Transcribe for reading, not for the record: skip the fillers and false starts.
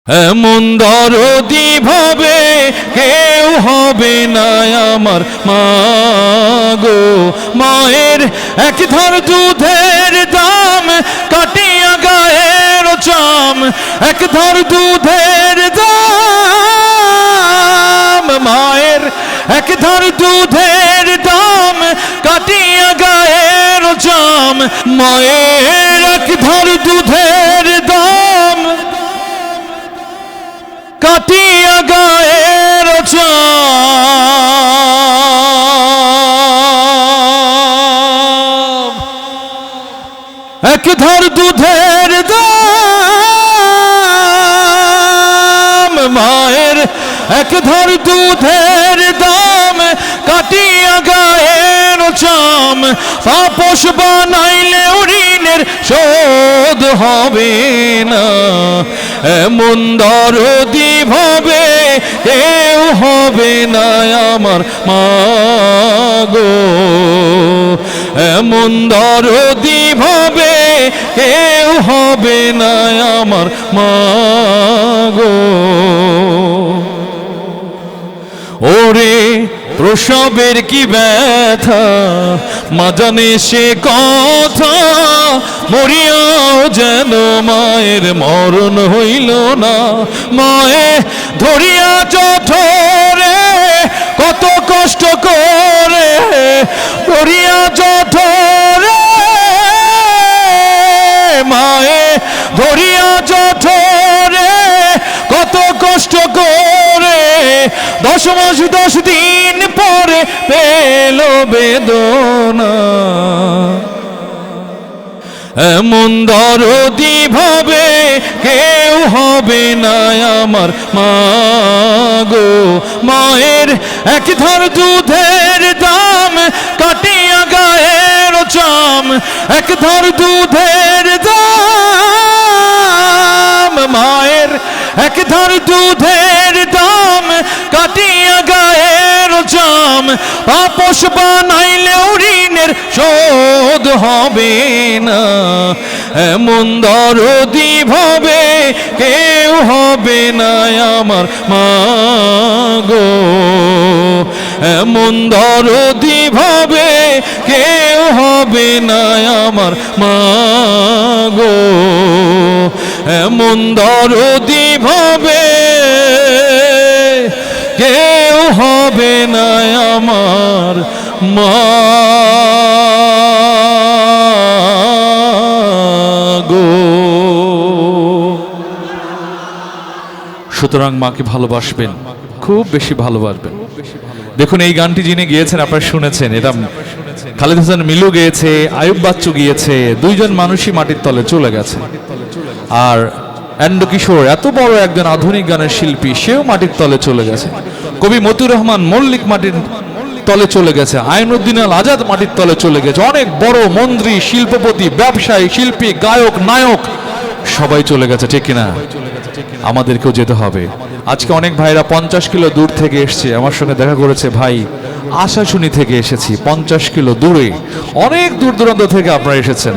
এমন দরদি ভাবে কেউ হবে না আমার মা গো। মায়ের এক ধর দুধের দাম কাটিয়া গায়ের চাম, এক ধর দুধের দাম, মায়ের এক ধর দুধের দাম কাটিয়া গায়ের চাম, মায়ের এক ধর দুধের দাম কাটিয়া গায়ের চাম, এক ধর দুধের দাম, মায়ের এক ধর দুধের দাম কাটিয়া গায়ের চাম, পাপোশ বানাইলে ঋণের শোধ হবে না। এমন দরদি ভাবে কেউ হবে না আমার মা গো। এমন দরদি ভাবে কেউ হবে না আমার মা গো। ওরে প্রসবের কি ব্যথা মা জানে সে কথা, মরিয়াও যেন মায়ের মরণ হইল না। মায়ে ধরিয়া জঠরে কত কষ্ট করে, ধরিয়া জঠরে মায়ে ধরিয়া জঠরে কত কষ্ট করে, 10 মাস 10 দিন পরে পেল বেদনা। এমন দরদি ভাবে কেউ হবে না আমার মা গো। মায়ের এক ধর দুধের দাম কাটিয়া গায়ের চাম, এক ধর দুধের দাম, মায়ের এক ধর দুধের দাম কাটিয়া গায়ের চাম, পাপোশ বানাইলেও ঋণের শোধ হবে না। এমন দরদি ভাবে কেউ হবে না আমার মা গো। এমন দরদি ভাবে কেউ হবে না আমার মা গো। এমন দরদি ভাবে কেউ হবে না আমার মা গো। সুতরাং মাকে ভালোবাসবেন, খুব বেশি ভালোবাসবেন। দেখুন এই গানটি যিনি গিয়েছেন আপনারা শুনেছেন, এটা খালিদ হোসেন মিলু গিয়েছে, আয়ুব বাচ্চু গিয়েছে। দুইজন মানুষই মাটির তলে চলে গেছে। আর এন্ডো কিশোর এত বড় একজন আধুনিক গানের শিল্পী, সেও মাটির তলে চলে গেছে। কবি মতিউর রহমান মল্লিক মাটির তলে চলে গেছে। আইনুদ্দিন আল আজাদ মাটির তলে চলে গেছে। অনেক বড় মন্ত্রী, শিল্পপতি, ব্যবসায়ী, শিল্পী, গায়ক, নায়ক সবাই চলে গেছে, ঠিক কিনা? আমাদেরকেও যেতে হবে। আজকে অনেক ভাইরা 50 কিলো দূর থেকে এসছে, আমার সঙ্গে দেখা করেছে। ভাই আশাশুনি থেকে এসেছি, 50 কিলো দূরে, অনেক দূর দূরান্ত থেকে আপনারা এসেছেন।